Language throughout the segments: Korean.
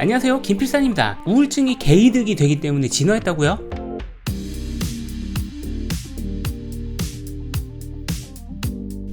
안녕하세요, 김필산입니다. 우울증이 개이득이 되기 때문에 진화했다고요?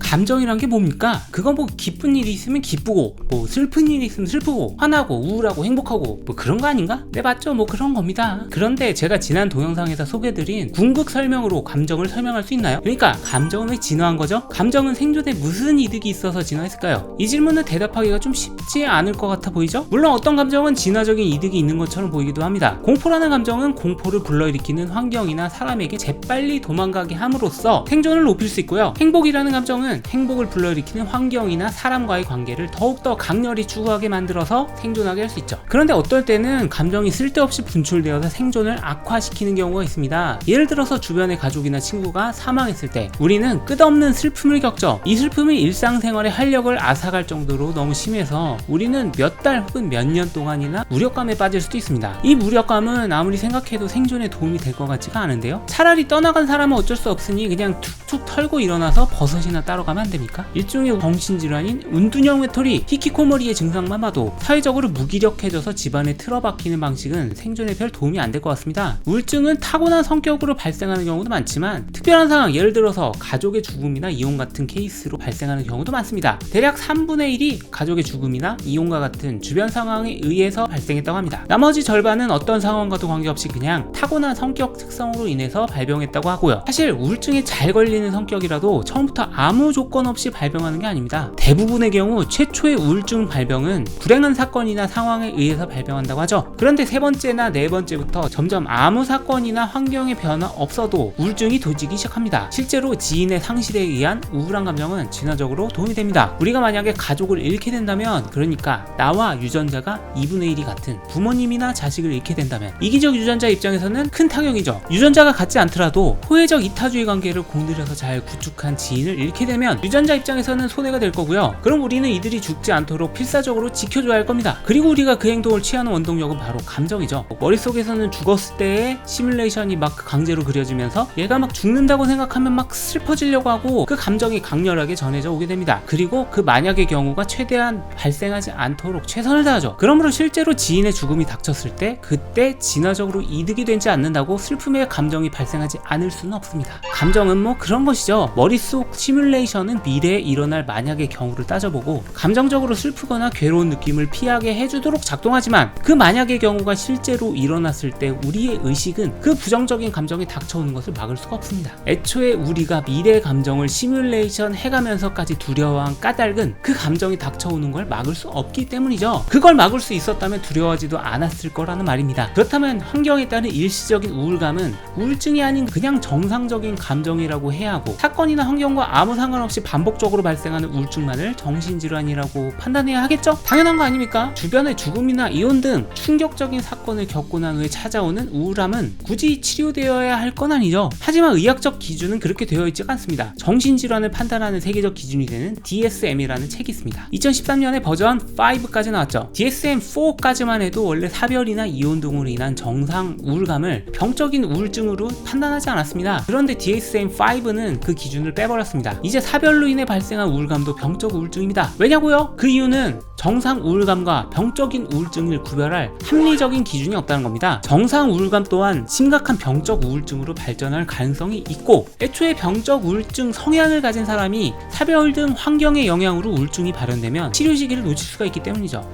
감정이란 게 뭡니까? 그건 뭐 기쁜 일이 있으면 기쁘고, 뭐 슬픈 일이 있으면 슬프고, 화나고 우울하고 행복하고, 뭐 그런 거 아닌가? 네, 맞죠, 뭐 그런 겁니다. 그런데 제가 지난 동영상에서 소개해드린 궁극 설명으로 감정을 설명할 수 있나요? 그러니까 감정은 왜 진화한 거죠? 감정은 생존에 무슨 이득이 있어서 진화했을까요? 이 질문은 대답하기가 좀 쉽지 않을 것 같아 보이죠? 물론 어떤 감정은 진화적인 이득이 있는 것처럼 보이기도 합니다. 공포라는 감정은 공포를 불러일으키는 환경이나 사람에게 재빨리 도망가게 함으로써 생존을 높일 수 있고요. 행복이라는 감정은 행복을 불러일으키는 환경이나 사람과의 관계를 더욱더 강렬히 추구하게 만들어서 생존하게 할 수 있죠. 그런데 어떨 때는 감정이 쓸데없이 분출되어서 생존을 악화시키는 경우가 있습니다. 예를 들어서 주변의 가족이나 친구가 사망했을 때 우리는 끝없는 슬픔을 겪죠. 이 슬픔이 일상생활의 활력을 앗아갈 정도로 너무 심해서 우리는 몇 달 혹은 몇 년 동안이나 무력감에 빠질 수도 있습니다. 이 무력감은 아무리 생각해도 생존에 도움이 될 것 같지가 않은데요. 차라리 떠나간 사람은 어쩔 수 없으니 그냥 툭툭 털고 일어나서 버섯이나 따러 가면 안 됩니까? 일종의 정신질환인 운둔형 외톨이, 히키코모리의 증상만 봐도 사회적으로 무기력해져서 집안에 틀어박히는 방식은 생존에 별 도움이 안 될 것 같습니다. 우울증은 타고난 성격으로 발생하는 경우도 많지만 특별한 상황, 예를 들어서 가족의 죽음이나 이혼 같은 케이스로 발생하는 경우도 많습니다. 대략 3분의 1이 가족의 죽음이나 이혼과 같은 주변 상황에 의해서 발생했다고 합니다. 나머지 절반은 어떤 상황과도 관계없이 그냥 타고난 성격 특성으로 인해서 발병했다고 하고요. 사실 우울증에 잘 걸리는 성격이라도 처음부터 아무 조건 없이 발병하는 게 아닙니다. 대부분의 경우 최초의 우울증 발병은 불행한 사건이나 상황에 의해서 발병한다고 하죠. 그런데 세 번째나 네 번째부터 점점 아무 사건이나 환경의 변화 없어도 우울증이 도지기 시작합니다. 실제로 지인의 상실에 의한 우울한 감정은 진화적으로 도움이 됩니다. 우리가 만약에 가족을 잃게 된다면, 그러니까 나와 유전자가 2분의 1이 같은 부모님이나 자식을 잃게 된다면 이기적 유전자 입장에서는 큰 타격이죠. 유전자가 같지 않더라도 호혜적 이타주의 관계를 공들여서 잘 구축한 지인을 잃게 되면 유전자 입장에서는 손해가 될 거고요. 그럼 우리는 이들이 죽지 않도록 필사적으로 지켜줘야 할 겁니다. 그리고 우리가 그 행동을 취하는 원동력은 바로 감정이죠. 머릿속에서는 죽었을 때의 시뮬레이션이 막 강제로 그려지면서 얘가 막 죽는다고 생각하면 막 슬퍼지려고 하고 그 감정이 강렬하게 전해져 오게 됩니다. 그리고 그 만약의 경우가 최대한 발생하지 않도록 최선을 다하죠. 그러므로 실제로 지인의 죽음이 닥쳤을 때 그때 진화적으로 이득이 되지 않는다고 슬픔의 감정이 발생하지 않을 수는 없습니다. 감정은 뭐 그런 것이죠. 머릿속 시뮬레이션은 미래에 일어날 만약의 경우를 따져보고 감정적으로 슬프거나 괴로운 느낌을 피하게 해주도록 작동하지만 그 만약의 경우가 실제로 일어났을 때 우리의 의식은 그 부정적인 감정이 닥쳐오는 것을 막을 수가 없습니다. 애초에 우리가 미래의 감정을 시뮬레이션 해가면서까지 두려워한 까닭은 그 감정이 닥쳐오는 걸 막을 수 없기 때문이죠. 그걸 막을 수 있었다면 두려워하지도 않았을 거라는 말입니다. 그렇다면 환경에 따른 일시적인 우울감은 우울증이 아닌 그냥 정상적인 감정이라고 해야 하고, 사건이나 환경과 아무 상관없이 반복적으로 발생하는 우울증만을 정신질환이라고 판단해야 하겠죠? 당연한 거 아닙니까? 주변의 죽음이나 이혼 등 충격적인 사건을 겪고 난 후에 찾아오는 우울함은 굳이 치료되어야 할 건 아니죠. 하지만 의학적 기준은 그렇게 되어 있지 않습니다. 정신질환을 판단하는 세계적 기준이 되는 DSM이라는 책이 있습니다. 2013년에 버전 5까지 나왔죠. DSM-4까지만 해도 원래 사별이나 이혼 등으로 인한 정상 우울감을 병적인 우울증으로 판단하지 않았습니다. 그런데 DSM-5는 그 기준을 빼버렸습니다. 이제 사별로 인해 발생한 우울감도 병적 우울증입니다. 왜냐고요? 그 이유는 정상 우울감과 병적인 우울증을 구별할 합리적인 기준이 없다는 겁니다. 정상 우울감 또한 심각한 병적 우울증으로 발전할 가능성이 있고, 애초에 병적 우울증 성향을 가진 사람이 사별 등 환경의 영향으로 우울증이 발현되면 치료 시기를 놓칠 수가 있기 때문이죠.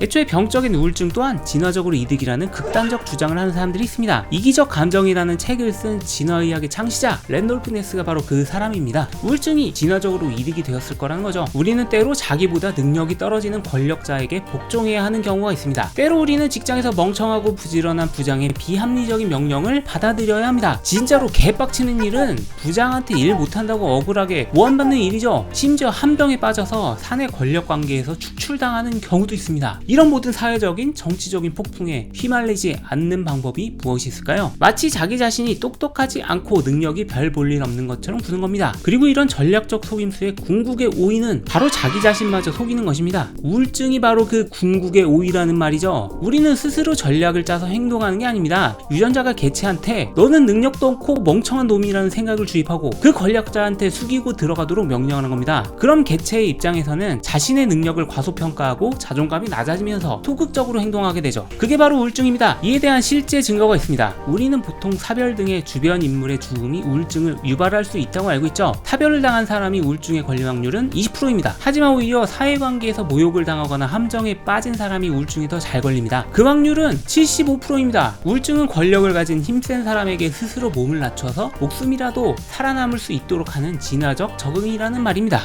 애초에 병적인 우울증 또한 진화적으로 이득이라는 극단적 주장을 하는 사람들이 있습니다. 이기적 감정이라는 책을 쓴 진화의학의 창시자 랜돌프 네스가 바로 그 사람입니다. 우울증이 진화적으로 이득이 되었을 거라는 거죠. 우리는 때로 자기보다 능력이 떨어지는 권력자에게 복종해야 하는 경우가 있습니다. 때로 우리는 직장에서 멍청하고 부지런한 부장의 비합리적인 명령을 받아들여야 합니다. 진짜로 개빡치는 일은 부장한테 일 못한다고 억울하게 모함받는 일이죠. 심지어 한 병에 빠져서 사내 권력 관계에서 축출당하는 경우도 있습니다. 이런 모든 사회적인 정치적인 폭풍에 휘말리지 않는 방법이 무엇이 있을까요? 마치 자기 자신이 똑똑하지 않고 능력이 별 볼 일 없는 것처럼 구는 겁니다. 그리고 이런 전략적 속임수의 궁극의 오이는 바로 자기 자신마저 속이는 것입니다. 우울증이 바로 그 궁극의 오이라는 말이죠. 우리는 스스로 전략을 짜서 행동하는 게 아닙니다. 유전자가 개체한테 너는 능력도 없고 멍청한 놈이라는 생각을 주입하고 그 권력자한테 숙이고 들어가도록 명령하는 겁니다. 그럼 개체의 입장에서는 자신의 능력을 과소평가하고 자존감이 낮아지는 달라지면서 소극적으로 행동하게 되죠. 그게 바로 우울증입니다. 이에 대한 실제 증거가 있습니다. 우리는 보통 사별 등의 주변 인물의 죽음이 우울증을 유발할 수 있다고 알고 있죠. 사별을 당한 사람이 우울증에 걸릴 확률은 20%입니다. 하지만 오히려 사회관계에서 모욕을 당하거나 함정에 빠진 사람이 우울증에 더 잘 걸립니다. 그 확률은 75%입니다. 우울증은 권력을 가진 힘센 사람에게 스스로 몸을 낮춰서 목숨이라도 살아남을 수 있도록 하는 진화적 적응이라는 말입니다.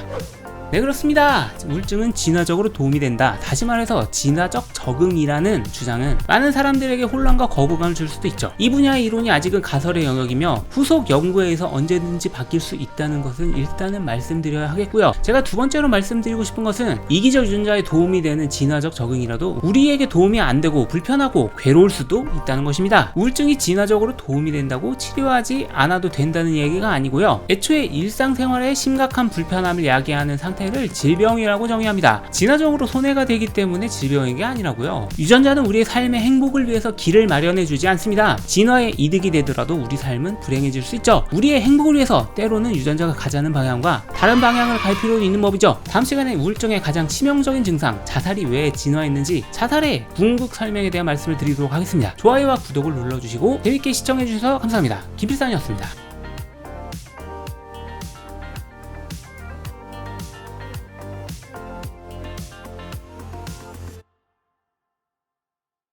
네, 그렇습니다. 우울증은 진화적으로 도움이 된다. 다시 말해서 진화적 적응이라는 주장은 많은 사람들에게 혼란과 거부감을 줄 수도 있죠. 이 분야의 이론이 아직은 가설의 영역이며 후속 연구에 의해서 언제든지 바뀔 수 있다는 것은 일단은 말씀드려야 하겠고요. 제가 두 번째로 말씀드리고 싶은 것은 이기적 유전자에 도움이 되는 진화적 적응이라도 우리에게 도움이 안 되고 불편하고 괴로울 수도 있다는 것입니다. 우울증이 진화적으로 도움이 된다고 치료하지 않아도 된다는 얘기가 아니고요. 애초에 일상생활에 심각한 불편함을 야기하는 상태를 질병이라고 정의합니다. 진화적으로 손해가 되기 때문에 질병인 게 아니라고요. 유전자는 우리의 삶의 행복을 위해서 길을 마련해 주지 않습니다. 진화에 이득이 되더라도 우리 삶은 불행해질 수 있죠. 우리의 행복을 위해서 때로는 유전자가 가자는 방향과 다른 방향을 갈 필요도 있는 법이죠. 다음 시간에 우울증의 가장 치명적인 증상, 자살이 왜 진화했는지 자살의 궁극 설명에 대한 말씀을 드리도록 하겠습니다. 좋아요와 구독을 눌러주시고 재밌게 시청해주셔서 감사합니다. 김필산이었습니다.